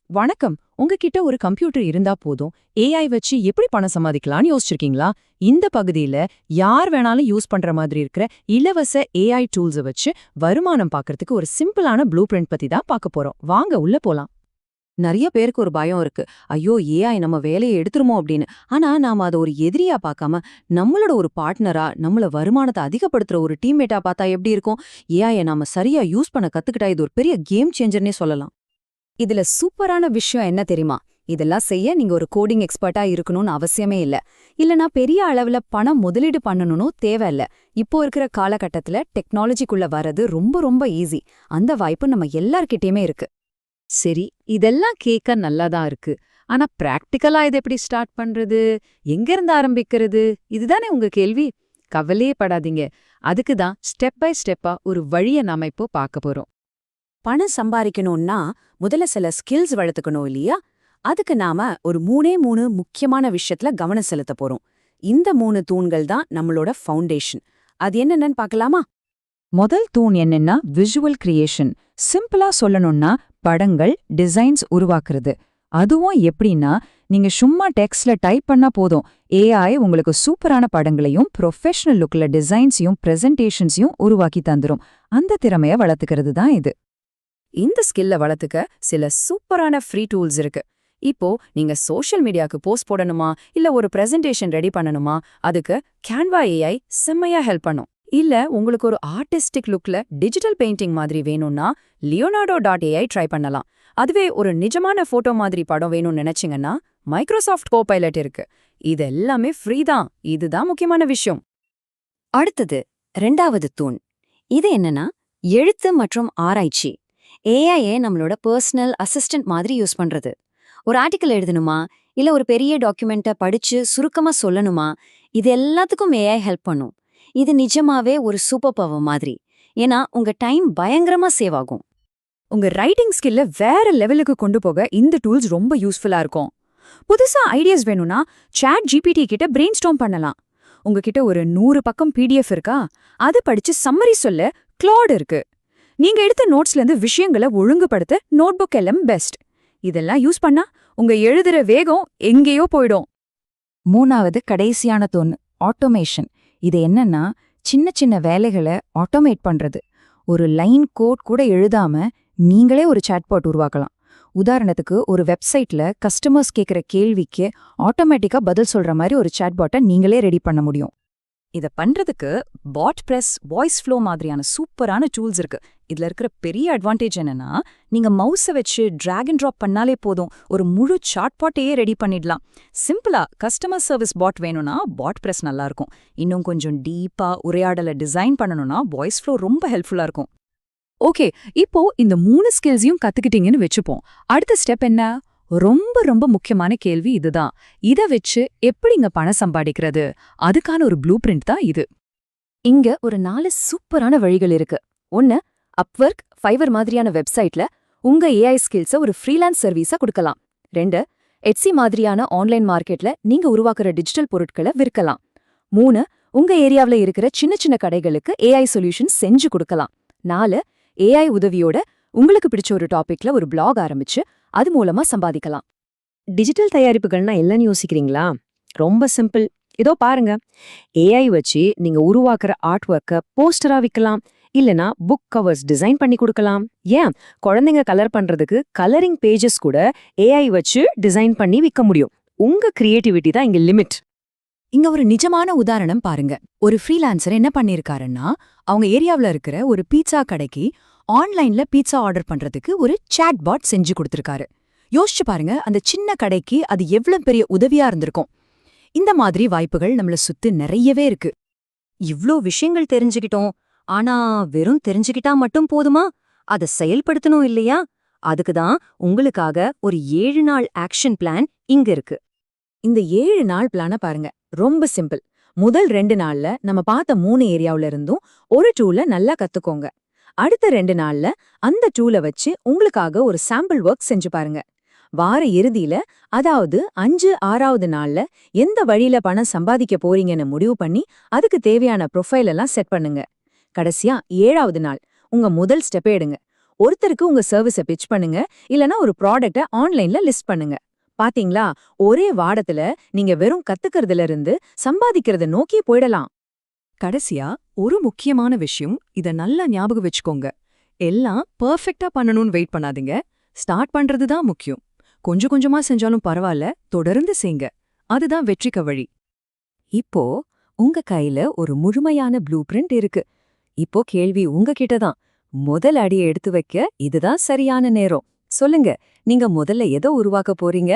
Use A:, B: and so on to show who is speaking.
A: வணக்கம். உங்ககிட்ட ஒரு கம்ப்யூட்டர் இருந்தா போதும் ஏஐ வச்சு எப்படி பணம் சம்பாதிக்கலாம்னு யோசிச்சிருக்கீங்களா? இந்த பகுதியில யார் வேணாலும் யூஸ் பண்ற மாதிரி இருக்கிற இலவச ஏஐ டூல்ஸை வச்சு வருமானம் பார்க்கறதுக்கு ஒரு சிம்பிளான ப்ளூ பிரிண்ட் பத்தி தான் பார்க்க போறோம். வாங்க உள்ள போலாம்.
B: நிறைய பேருக்கு ஒரு பயம் இருக்கு. ஐயோ ஏஐ நம்ம வேலையை எடுத்துருமோ அப்படின்னு. ஆனா நாம அதை ஒரு எதிரியா பார்க்காம நம்மளோட ஒரு பார்ட்னரா, நம்மள வருமானத்தை அதிகப்படுத்துற ஒரு டீம்மேட்டா பார்த்தா எப்படி இருக்கும்? ஏஐயை நாம சரியா யூஸ் பண்ண கத்துக்கிட்டா இது ஒரு பெரிய கேம் சேஞ்சர்னே சொல்லலாம்.
C: இதுல சூப்பரான விஷயம் என்ன தெரியுமா? இதெல்லாம் செய்ய நீங்க ஒரு கோடிங் எக்ஸ்பர்ட்டா இருக்கணும்னு அவசியமே இல்ல. இல்லனா பெரிய அளவுல பணம் முதலீடு பண்ணணும்னு தேவையில்ல. இப்போ இருக்கிற காலகட்டத்துல டெக்னாலஜிக்குள்ள வர்றது ரொம்ப ரொம்ப ஈஸி. அந்த வாய்ப்பு நம்ம எல்லார்கிட்டயுமே இருக்கு.
B: சரி, இதெல்லாம் கேட்க நல்லாதான் இருக்கு. ஆனா பிராக்டிக்கலா இதை எப்படி ஸ்டார்ட் பண்றது? எங்க இருந்து ஆரம்பிக்கிறது? இதுதானே உங்க கேள்வி? கவலையே படாதீங்க. அதுக்கு தான் ஸ்டெப் பை ஸ்டெப்பா ஒரு வழியை நாம இப்போ பார்க்க போறோம்.
C: பணம் சம்பாதிக்கணும்னா முதல்ல சில ஸ்கில்ஸ் வளர்த்துக்கணும் இல்லையா? அதுக்கு நாம ஒரு மூணு முக்கியமான விஷயத்துல கவனம் செலுத்த போறோம். இந்த 3 தூண்கள் தான் நம்மளோட ஃபவுண்டேஷன். அது என்னென்னு பார்க்கலாமா?
A: முதல் தூண் என்னன்னா விஷுவல் கிரியேஷன். சிம்பிளா சொல்லணும்னா படங்கள், டிசைன்ஸ் உருவாக்குறது. அதுவும் எப்படின்னா, நீங்க சும்மா டெக்ஸ்ட்ல டைப் பண்ணா போதும், ஏஐ உங்களுக்கு சூப்பரான படங்களையும் ப்ரொஃபஷனல் லுக்ல டிசைன்ஸையும் பிரசன்டேஷன்ஸையும் உருவாக்கி தந்துரும். அந்த திறமைய வளர்த்துக்கிறது தான் இது.
C: இந்த ஸ்கில்ல வளர்த்துக்க சில சூப்பரான ஃப்ரீ டூல்ஸ் இருக்கு. இப்போ நீங்க சோஷியல் மீடியாக்கு போஸ்ட் போடணுமா, இல்ல ஒரு பிரசன்டேஷன் ரெடி பண்ணணுமா, அதுக்கு கேன்வா ஏஐ செம்மையா ஹெல்ப் பண்ணும். இல்ல உங்களுக்கு ஒரு ஆர்டிஸ்டிக் லுக்ல டிஜிட்டல் பெயிண்டிங் மாதிரி வேணும்னா leonardo.ai ட்ரை பண்ணலாம். அதுவே ஒரு நிஜமான போட்டோ மாதிரி படம் வேணும்னு நினைச்சீங்கன்னா மைக்ரோசாஃப்ட் கோபைலட் இருக்கு. இது எல்லாமே ஃப்ரீ தான். இதுதான் முக்கியமான விஷயம். அடுத்தது 2வது தூண். இது என்னன்னா எழுத்து மற்றும் ஆராய்ச்சி. ஏஐஏ நம்மளோட பர்சனல் அசிஸ்டன்ட் மாதிரி யூஸ் பண்றது. ஒரு ஆர்டிக்கல் எழுதணுமா, இல்ல ஒரு பெரிய டாக்குமெண்ட்டை படிச்சு சுருக்கமா சொல்லணுமா, இது எல்லாத்துக்கும் ஏஐ ஹெல்ப் பண்ணும். இது நிஜமாவே ஒரு சூப்பர் பவர் மாதிரி. ஏன்னா உங்க டைம் பயங்கரமா சேவ் ஆகும்.
B: உங்க ரைட்டிங் ஸ்கில்ல வேற லெவலுக்கு கொண்டு போக இந்த டூல்ஸ் ரொம்ப யூஸ்ஃபுல்லா இருக்கும். புதுசா ஐடியாஸ் வேணும்னா சாட் ஜிபிடி கிட்ட பிரெயின் ஸ்டார்ம் பண்ணலாம். உங்ககிட்ட ஒரு 100 பக்கம் பிடிஎஃப் இருக்கா, அது படிச்சு சம்மரி சொல்ல கிளாட் இருக்கு. நீங்க எடுத்த நோட்ஸ்ல இருந்து விஷயங்களை ஒழுங்குபடுத்த நோட்புக் எல்லாம் பெஸ்ட். இதெல்லாம் யூஸ் பண்ணா உங்க எழுதுற வேகம் எங்கேயோ போயிடும்.
A: 3வது கடைசியான தூண் ஆட்டோமேஷன். இது என்னன்னா சின்ன சின்ன வேலைகளை ஆட்டோமேட் பண்றது. ஒரு லைன் கோட் கூட எழுதாம நீங்களே ஒரு சாட்பாட் உருவாக்கலாம். உதாரணத்துக்கு ஒரு வெப்சைட்ல கஸ்டமர்ஸ் கேட்குற கேள்விக்கு ஆட்டோமேட்டிக்கா பதில் சொல்ற மாதிரி ஒரு சாட்பாட்டை நீங்களே ரெடி பண்ண முடியும்.
B: இத பண்றதுக்கு பாட் பிரஸ், வாய்ஸ் ஃப்ளோ மாதிரியான சூப்பரான டூல்ஸ் இருக்கு. இதுல இருக்கிற பெரிய அட்வான்டேஜ் என்னன்னா, நீங்க மவுஸை வச்சு டிராக் அண்ட் டிராப் பண்ணாலே போதும், ஒரு முழு சாட்பாட்டையே ரெடி பண்ணிடலாம். சிம்பிளா கஸ்டமர் சர்வீஸ் பாட் வேணும்னா பாட் பிரஸ் நல்லா இருக்கும். இன்னும் கொஞ்சம் டீப்பா உரையாடலை டிசைன் பண்ணணும்னா வாய்ஸ் ஃப்ளோ ரொம்ப ஹெல்ப்ஃபுல்லா இருக்கும். ஓகே, இப்போ இந்த 3 ஸ்கில்ஸையும் கத்துக்கிட்டீங்கன்னு வச்சுப்போம். அடுத்த ஸ்டெப் என்ன? ரொம்ப ரொம்ப முக்கியமான கேள்வி இதுதான். இத வச்சு எப்படிங்க பணம் சம்பாதிக்கிறது? அதுக்கான ஒரு ப்ளூ பிரிண்ட் தான் இது.
C: இங்க ஒரு 4 சூப்பரான வழிகள் இருக்கு. 1, அப்வொர்க், ஃபைவர் மாதிரியான வெப்சைட்ல உங்க ஏஐ ஸ்கில்ஸை ஒரு ஃப்ரீலான்ஸ் சர்வீஸா கொடுக்கலாம். 2, எட்சி மாதிரியான ஆன்லைன் மார்க்கெட்ல நீங்க உருவாக்குற டிஜிட்டல் பொருட்களை விற்கலாம். 3, உங்க ஏரியாவில் இருக்கிற சின்ன சின்ன கடைகளுக்கு ஏஐ சொல்யூஷன் செஞ்சு கொடுக்கலாம். 4, ஏஐ உதவியோட உங்களுக்கு பிடிச்ச ஒரு டாபிக்ல ஒரு பிளாக் ஆரம்பிச்சு அது மூலமா சம்பாதிக்கலாம்.
D: டிஜிட்டல் தயாரிப்புகள்னா என்னன்னு யோசிக்கிறீங்களா? ரொம்ப சிம்பிள். இதோ பாருங்க. ஏஐ வச்சு நீங்க உருவாக்குற ஆர்ட் ஒர்க்கை போஸ்டரா விற்கலாம். இல்லனா புக் கவர்ஸ் டிசைன் பண்ணி கொடுக்கலாம். ஏன், குழந்தைங்க கலர் பண்றதுக்கு கலரிங் பேஜஸ் கூட ஏஐ வச்சு டிசைன் பண்ணி விற்க முடியும். உங்க கிரியேட்டிவிட்டி தான் இங்க லிமிட்.
C: இங்க ஒரு நிஜமான உதாரணம் பாருங்க. ஒரு ஃப்ரீலான்சர் என்ன பண்ணிருக்காருன்னா, அவங்க ஏரியாவுல இருக்கிற ஒரு பீட்சா கடைக்கு ஆன்லைன்ல பீட்சா ஆர்டர் பண்றதுக்கு ஒரு சாட் பாட் செஞ்சு கொடுத்திருக்காரு. யோசிச்சு பாருங்க, அந்த சின்ன கடைக்கு அது எவ்வளவு பெரிய உதவியா இருந்திருக்கும். இந்த மாதிரி வாய்ப்புகள் நம்மள சுத்தி நிறையவே இருக்கு.
D: இவ்ளோ விஷயங்கள் தெரிஞ்சுக்கிட்டோம். ஆனா வெறும் தெரிஞ்சுக்கிட்டா மட்டும் போதுமா? அதை செயல்படுத்தணும் இல்லையா? அதுக்கு தான் உங்களுக்காக ஒரு 7 நாள் ஆக்ஷன் பிளான் இங்க இருக்கு.
B: இந்த 7 நாள் பிளான பாருங்க. ரொம்ப சிம்பிள். முதல் 2 நாள்ல நம்ம பார்த்த 3 ஏரியாவுல இருந்தும் ஒரு டூல நல்லா கத்துக்கோங்க. அடுத்த 2 நாள்ல அந்த டூலை வச்சு உங்களுக்காக ஒரு சாம்பிள் ஒர்க் செஞ்சு பாருங்க. வார இறுதியில, அதாவது 5, 6வது நாள்ல எந்த வழியில பணம் சம்பாதிக்க போறீங்கன்னு முடிவு பண்ணி அதுக்கு தேவையான ப்ரொஃபைல் எல்லாம் செட் பண்ணுங்க. கடைசியா 7வது நாள் உங்க முதல் ஸ்டெப்பை எடுங்க.
C: ஒருத்தருக்கு உங்க சர்வீஸை பிட்ச் பண்ணுங்க, இல்லனா ஒரு ப்ராடக்ட்டை ஆன்லைன்ல லிஸ்ட் பண்ணுங்க. பாத்தீங்களா, ஒரே வாடத்துல நீங்க வெறும் கத்துக்கிறதுல இருந்து சம்பாதிக்கிறத நோக்கி போயிடலாம்.
B: கடைசியா ஒரு முக்கியமான விஷயம், இத நல்லா ஞாபகம் வச்சுக்கோங்க. எல்லாம் பெர்ஃபெக்ட்டா பண்ணணும்னு வெயிட் பண்ணாதீங்க. ஸ்டார்ட் பண்றது தான் முக்கியம். கொஞ்சம் கொஞ்சமா செஞ்சாலும் பரவாயில்ல, தொடர்ந்து செய்ங்க. அதுதான் வெற்றிக்கு வழி. இப்போ உங்க கையில ஒரு முழுமையான ப்ளூ பிரிண்ட் இருக்கு. இப்போ கேள்வி உங்ககிட்ட தான். முதல் அடியை எடுத்து வைக்க இதுதான் சரியான நேரம். சொல்லுங்க, நீங்க முதல்ல எதை உருவாக்க போறீங்க?